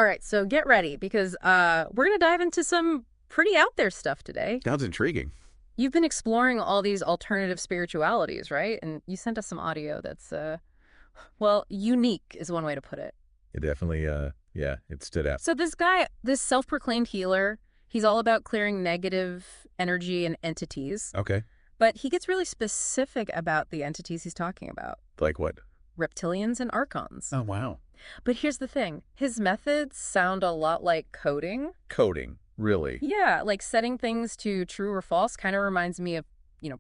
All right, so get ready because we're going to dive into some pretty out there stuff today. Sounds intriguing. You've been exploring all these alternative spiritualities, right? And you sent us some audio that's, well, unique is one way to put it. It definitely, yeah, it stood out. So this guy, this self-proclaimed healer, he's all about clearing negative energy and entities, Okay. but he gets really specific about the entities he's talking about. Like what? Reptilians and Archons. Oh, wow. But here's the thing. His methods sound a lot like coding. Coding. Really? Yeah, like setting things to true or false kind of reminds me of,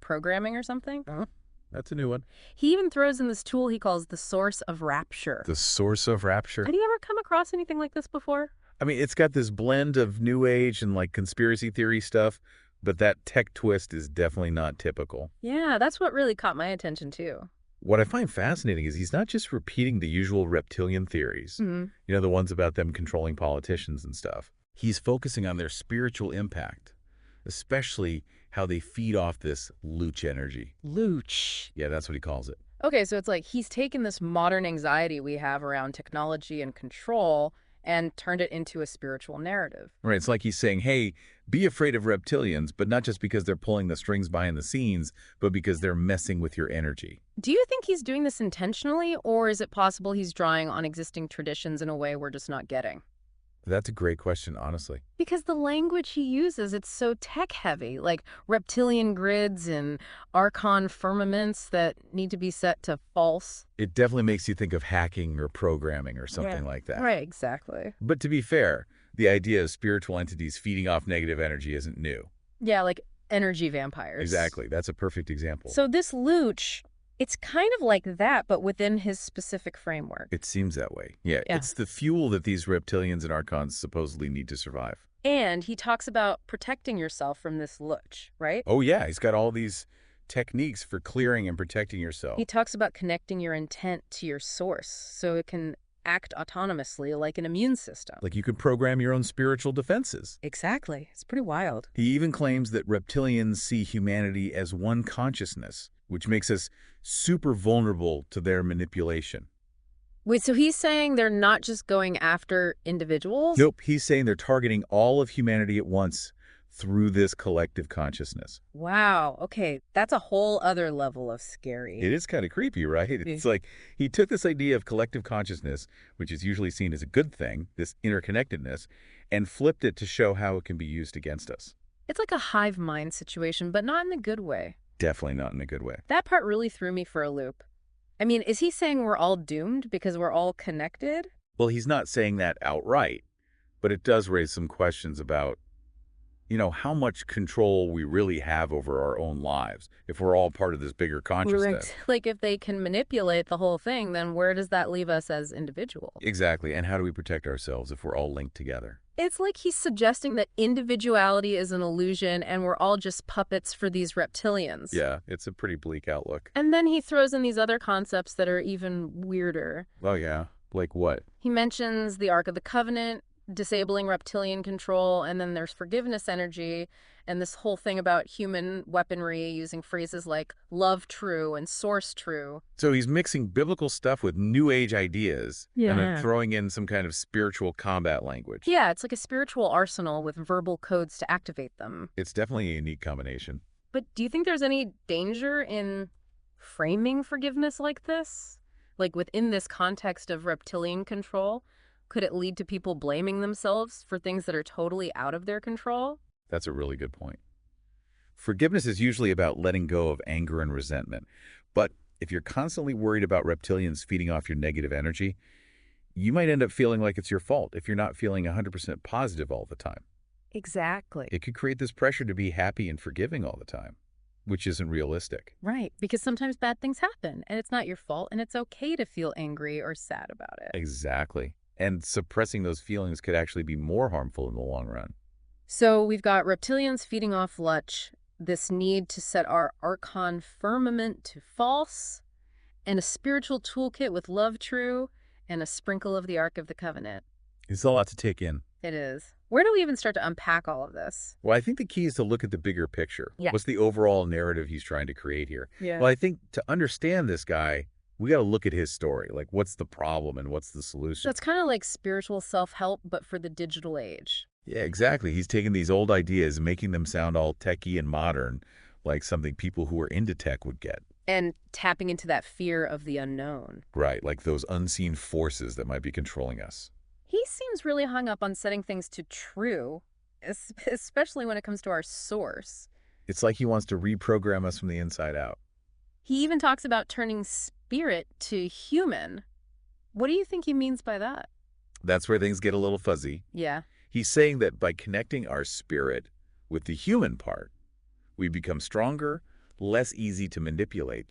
programming or something. Oh, that's a new one. He even throws in this tool he calls the source of rapture. The source of rapture. Have you ever come across anything like this before? I mean, it's got this blend of new age and like conspiracy theory stuff, but that tech twist is definitely not typical. Yeah, that's what really caught my attention too. What I find fascinating is he's not just repeating the usual reptilian theories, the ones about them controlling politicians and stuff. He's focusing on their spiritual impact, especially how they feed off this looch energy. Looch. Yeah, that's what he calls it. Okay, so it's like he's taken this modern anxiety we have around technology and control and turned it into a spiritual narrative. Right, it's like he's saying, hey, be afraid of reptilians, but not just because they're pulling the strings behind the scenes, but because they're messing with your energy. Do you think he's doing this intentionally, or is it possible he's drawing on existing traditions in a way we're just not getting? That's a great question, honestly. Because the language he uses, it's so tech-heavy, like reptilian grids and Archon firmaments that need to be set to false. It definitely makes you think of hacking or programming or something like that. Right, exactly. But to be fair, the idea of spiritual entities feeding off negative energy isn't new. Yeah, like energy vampires. Exactly. That's a perfect example. So this Looch, it's kind of like that, but within his specific framework. It seems that way. Yeah, it's the fuel that these reptilians and Archons supposedly need to survive. And he talks about protecting yourself from this Looch, right? Oh, yeah. He's got all these techniques for clearing and protecting yourself. He talks about connecting your intent to your source so it can act autonomously like an immune system. Like you could program your own spiritual defenses. Exactly. It's pretty wild. He even claims that reptilians see humanity as one consciousness, which makes us super vulnerable to their manipulation. Wait, so he's saying they're not just going after individuals? Nope, he's saying they're targeting all of humanity at once through this collective consciousness. Wow. Okay, that's a whole other level of scary. It is kind of creepy, right? It's like he took this idea of collective consciousness, which is usually seen as a good thing, this interconnectedness, and flipped it to show how it can be used against us. It's like a hive mind situation, but not in a good way. Definitely not in a good way. That part really threw me for a loop. I mean, is he saying we're all doomed because we're all connected? Well, he's not saying that outright, but it does raise some questions about, how much control we really have over our own lives if we're all part of this bigger consciousness. Like, if they can manipulate the whole thing, then where does that leave us as individuals? Exactly. And how do we protect ourselves if we're all linked together? It's like he's suggesting that individuality is an illusion and we're all just puppets for these reptilians. Yeah, it's a pretty bleak outlook. And then he throws in these other concepts that are even weirder. Oh, yeah. Like what? He mentions the Ark of the Covenant, disabling reptilian control, and then there's forgiveness energy, and this whole thing about human weaponry using phrases like love true and source true. So he's mixing biblical stuff with new age ideas Yeah. and then throwing in some kind of spiritual combat language. Yeah, it's like a spiritual arsenal with verbal codes to activate them. It's definitely a unique combination. But do you think there's any danger in framing forgiveness like this? Like within this context of reptilian control? Could it lead to people blaming themselves for things that are totally out of their control? That's a really good point. Forgiveness is usually about letting go of anger and resentment. But if you're constantly worried about reptilians feeding off your negative energy, you might end up feeling like it's your fault if you're not feeling 100% positive all the time. Exactly. It could create this pressure to be happy and forgiving all the time, which isn't realistic. Right, because sometimes bad things happen, and it's not your fault, and it's okay to feel angry or sad about it. Exactly. And suppressing those feelings could actually be more harmful in the long run. So we've got reptilians feeding off Lutch, this need to set our Archon firmament to false, and a spiritual toolkit with love true, and a sprinkle of the Ark of the Covenant. It's a lot to take in. It is. Where do we even start to unpack all of this? Well, I think the key is to look at the bigger picture. Yeah. What's the overall narrative he's trying to create here? Yeah. Well, I think to understand this guy, We got to look at his story. Like, what's the problem and what's the solution? That's kind of like spiritual self-help, but for the digital age. Yeah, exactly. He's taking these old ideas and making them sound all techy and modern, like something people who are into tech would get. And tapping into that fear of the unknown. Right, like those unseen forces that might be controlling us. He seems really hung up on setting things to true, especially when it comes to our source. It's like he wants to reprogram us from the inside out. He even talks about turning spirit to human. What do you think he means by that? That's where things get a little fuzzy. Yeah. He's saying that by connecting our spirit with the human part, we become stronger, less easy to manipulate.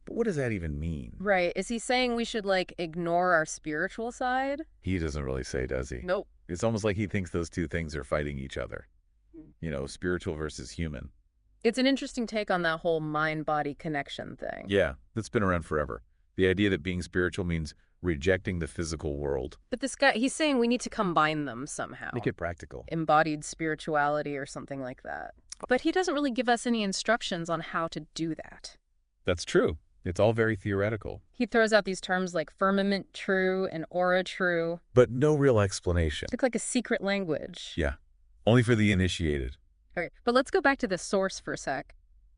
But what does that even mean? Right. Is he saying we should, like, ignore our spiritual side? He doesn't really say, does he? Nope. It's almost like he thinks those two things are fighting each other. You know, spiritual versus human. It's an interesting take on that whole mind-body connection thing. Yeah, that's been around forever. The idea that being spiritual means rejecting the physical world. But this guy, he's saying we need to combine them somehow. Make it practical. Embodied spirituality or something like that. But he doesn't really give us any instructions on how to do that. That's true. It's all very theoretical. He throws out these terms like firmament true and aura true. But no real explanation. It's like a secret language. Yeah, only for the initiated. Okay, but let's go back to the source for a sec.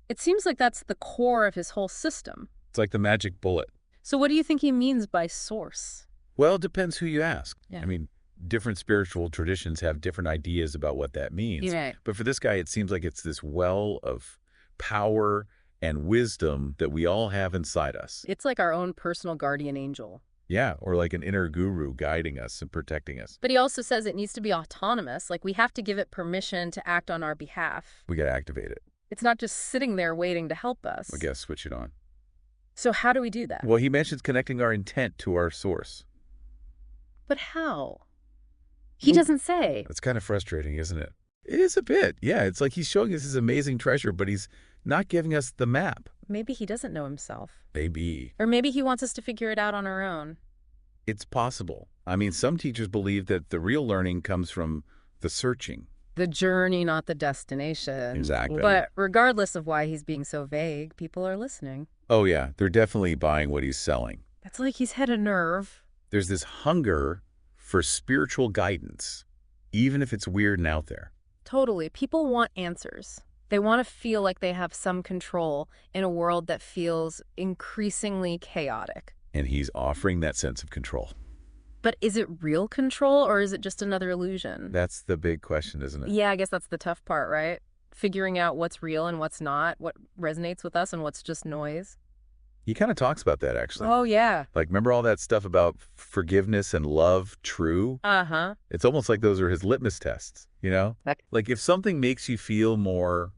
It seems like that's the core of his whole system. It's like the magic bullet. So what do you think he means by source? Well, it depends who you ask. Yeah. I mean, different spiritual traditions have different ideas about what that means. You're right. But for this guy, it seems like it's this well of power and wisdom that we all have inside us. It's like our own personal guardian angel. Yeah, or like an inner guru guiding us and protecting us. But he also says it needs to be autonomous, like we have to give it permission to act on our behalf. We got to activate it. It's not just sitting there waiting to help us. I guess switch it on. So how do we do that? Well, he mentions connecting our intent to our source. But how? He doesn't say. That's kind of frustrating, isn't it? It is a bit. Yeah, it's like he's showing us his amazing treasure, but he's not giving us the map. Maybe he doesn't know himself. Maybe. Or maybe he wants us to figure it out on our own. It's possible. I mean, some teachers believe that the real learning comes from the searching. The journey, not the destination. Exactly. But regardless of why he's being so vague, people are listening. Oh, yeah, they're definitely buying what he's selling. That's like he's hit a nerve. There's this hunger for spiritual guidance, even if it's weird and out there. Totally. People want answers. They want to feel like they have some control in a world that feels increasingly chaotic. And he's offering that sense of control. But is it real control or is it just another illusion? That's the big question, isn't it? Yeah, I guess that's the tough part, right? Figuring out what's real and what's not, what resonates with us and what's just noise. He kind of talks about that, actually. Oh, yeah. Like, remember all that stuff about forgiveness and love true? Uh-huh. It's almost like those are his litmus tests, you know? Like, if something makes you feel more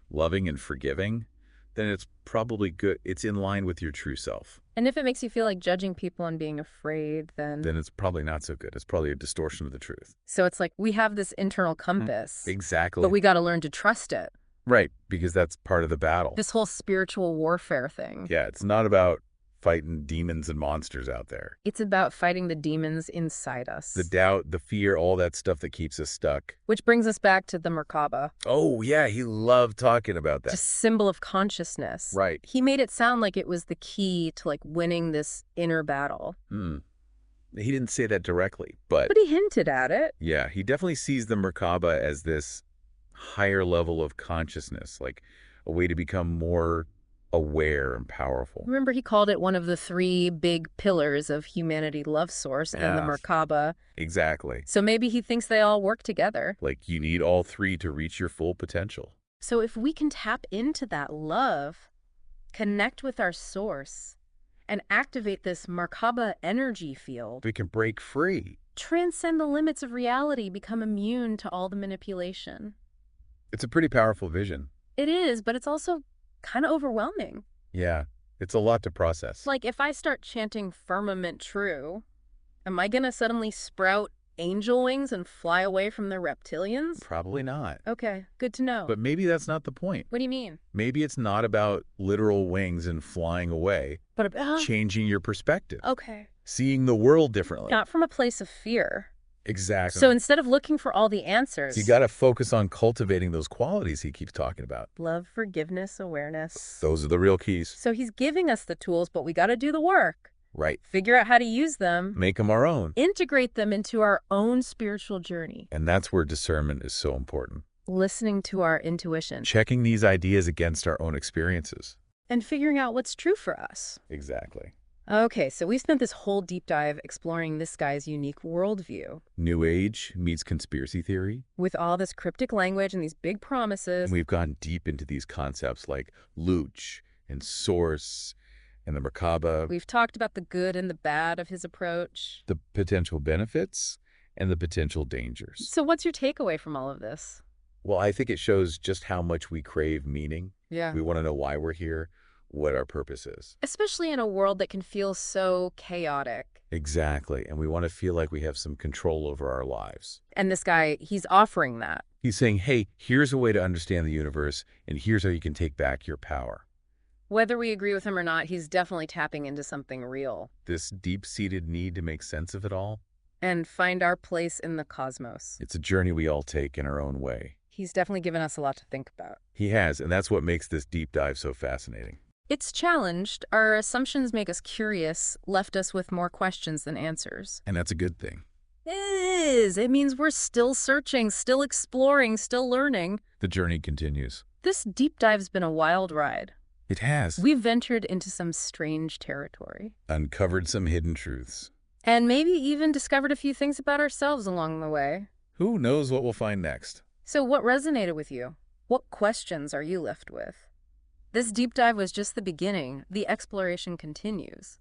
loving and forgiving, then it's probably good. It's in line with your true self. And if it makes you feel like judging people and being afraid, then it's probably not so good. It's probably a distortion of the truth. So it's like we have this internal compass. Exactly. But we got to learn to trust it. Right, because that's part of the battle. This whole spiritual warfare thing. Yeah, it's not about fighting demons and monsters out there. It's about fighting the demons inside us. The doubt, the fear, all that stuff that keeps us stuck. Which brings us back to the Merkaba. Oh, yeah, he loved talking about that. Just symbol of consciousness. Right. He made it sound like it was the key to like winning this inner battle. He didn't say that directly, but he hinted at it. yeah, he definitely sees the Merkaba as this higher level of consciousness, like a way to become more aware and powerful. Remember, he called it one of the 3 big pillars of humanity love source and the Yeah. Merkaba. Exactly. So maybe he thinks they all work together. Like, you need all 3 to reach your full potential. So if we can tap into that love, connect with our source, and activate this Merkaba energy field, We can break free. transcend the limits of reality, become immune to all the manipulation. It's a pretty powerful vision. It is, but it's also kind of overwhelming. Yeah, it's a lot to process. Like, if I start chanting firmament true, am I going to suddenly sprout angel wings and fly away from the reptilians? Probably not. Okay, good to know. But maybe that's not the point. What do you mean? Maybe it's not about literal wings and flying away, But changing your perspective, okay, seeing the world differently. not from a place of fear. Exactly. So instead of looking for all the So you answers, got to focus on cultivating those qualities he keeps talking about. love, forgiveness, awareness. Those are the real keys. So he's giving us the tools, but we got to do the work. Right. Figure out how to use them, Make them our own. integrate them into our own spiritual journey, And that's where discernment is so important. listening to our intuition, Checking these ideas against our own experiences. and figuring out what's true for us. Exactly. Okay, so we spent this whole deep dive exploring this guy's unique worldview. New Age meets conspiracy theory. With all this cryptic language and these big promises, And we've gone deep into these concepts like Luch and Source and the Merkaba, we've talked about the good and the bad of his approach. the potential benefits and the potential dangers. So what's your takeaway from all of this? Well, I think it shows just how much we crave meaning. Yeah. We want to know why we're here, what our purpose is. Especially in a world that can feel so chaotic. Exactly. And we want to feel like we have some control over our lives. And this guy, he's offering that. He's saying, hey, here's a way to understand the universe, and here's how you can take back your power. Whether we agree with him or not, he's definitely tapping into something real This deep-seated need to make sense of it all, and find our place in the cosmos. it's a journey we all take in our own way. He's definitely given us a lot to think about. He has, and that's what makes this deep dive so fascinating. It's challenged. Our assumptions make us curious, left us with more questions than answers. And that's a good thing. It is. It means we're still searching, still exploring, still learning. The journey continues. This deep dive's been a wild ride. It has. We've ventured into some strange territory. Uncovered some hidden truths. And maybe even discovered a few things about ourselves along the way. Who knows what we'll find next? So what resonated with you? What questions are you left with? This deep dive was just the beginning. The exploration continues.